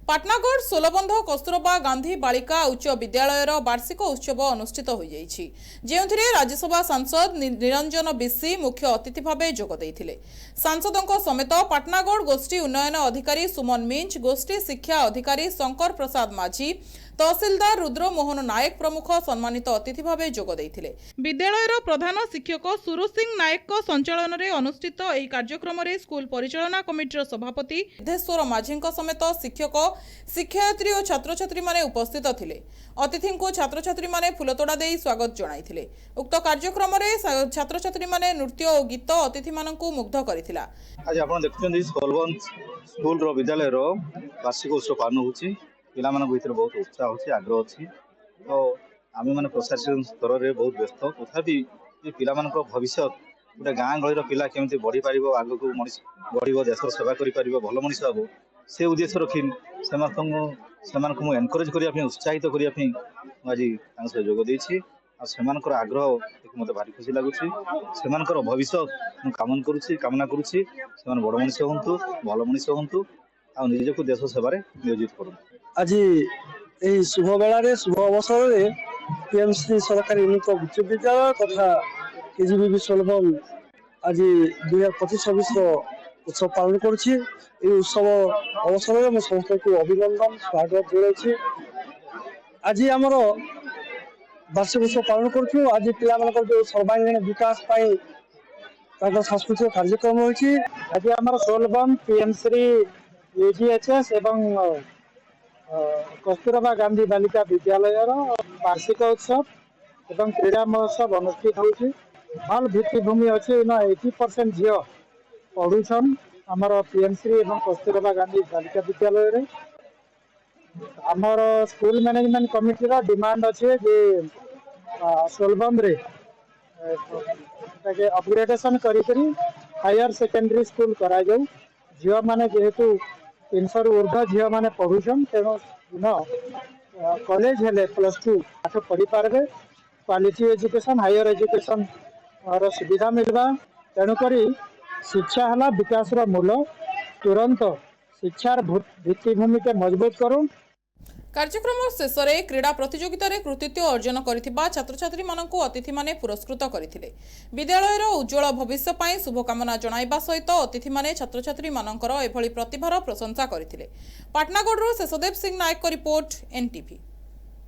पाटनागढ़ सोलबंध कस्तूरबा गांधी बालिका उच्च विद्यालयर वार्षिक उत्सव अनुष्ठित हो राज्यसभा सांसद निरंजन बिस्सी मुख्य अतिथि भाव जोगदे। सांसदों समेत पाटनागढ़ गोष्ठी उन्नयन अधिकारी सुमन मिंज, गोष्ठी शिक्षा अधिकारी शंकर प्रसाद माझी, तहसीलदार रुद्र मोहन नायक प्रमुख सम्मानित अतिथि भाव जोगदे। विद्यालयर प्रधान शिक्षक सुरु सिंह नायक संचालन में अनुष्ठित यह कार्यक्रम में स्कूल परिचालना कमिटीर सभापति सिद्धेश्वर माझी समेत शिक्षक, शिक्षयित्री और छात्र छात्री माने उपस्थित थिले। अतिथि को छात्र छात्री माने फुलतोड़ा दे स्वागत जणाइथिले। उक्त कार्यक्रम में छात्र छात्री माने नृत्य और गीत अतिथि मानकु मुग्ध करथिला। आज आपण देखुछन सोलबंध स्कूल रो विद्यालय रो वार्षिक उत्सव पालन होछि। पिला मानक भीतर बहुत उत्साह होछि, आग्रह अछि। तो आमे माने प्रशासन स्तर रे बहुत व्यस्त, तथापि जे पिला मानक भविष्य गोटे गाँ गहर पिला केमती बढ़ी पार, आग को मनीष बढ़ देशर सेवा कर भल मनीष हे से उद्देश्य रखी से एनकरेज करने उत्साहित करने आज जोग देछि। और आग्रह मत भारी खुशी लगुच। से भविष्य कामना करुच्ची बड़ मनीष हूँ, भल मनीष हूँ, आ निजक देश सेवा नियोजित करूँ। आज यही शुभ बेल शुभ अवसर में पीएमसी सरकारी उन्नत उच्च विद्यालय तथा केजीबी सोलबंध आज 2025-26 उत्सव पालन करुच्ची। उत्सव अवसर में समस्त को अभिनंदन स्वागत जोड़े। आज आमर वार्षिक उत्सव पालन करुँ। आज पिला जो सर्वांगीण विकास सांस्कृतिक कार्यक्रम होती। आज आम सोलबंध पीएमसी यूजीएचएस एवं कस्तूरबा गांधी बालिका विद्यालय वार्षिक उत्सव एवं क्रीड़ा महोत्सव अनुष्ठित होती। भल भित्तिभूमि अच्छी 80% झील पढ़ुन आमर पीएमसी एवं कस्तूरबा गांधी बालिका विद्यालय। आमर स्कूल मैनेजमेंट कमिटी डिमांड अच्छे जे सोलबंध रे अपग्रेडेशन करी हायर सेकेंडरी स्कूल करा जाऊ। झील मैंने जेहेतु 300 रु ऊर्ध्व झील मैंने पढ़ुन तेणु कॉलेज हेले +2 पाठ पढ़ी पारे। क्वालिटी एजुकेशन हायर एजुकेशन सुविधा मिलवा। तेणुक शिक्षा है विकास मूल। तुरंत शिक्षार भित्तिभूमि के मजबूत करूँ। कार्यक्रम शेष में क्रीड़ा प्रतियोगिता रे कृतित्व अर्जन करथिबा छात्र छात्री मानकु अतिथि माने पुरस्कृत करथिले। विद्यालयर उज्जवल भविष्य पई शुभकामना जणाइबा सहित अतिथि माने छात्र छात्री मानकर एभली प्रतिभार प्रशंसा करथिले। पाटनागढ़ शेषदेव सिंह नायक रिपोर्ट, एनटीवी।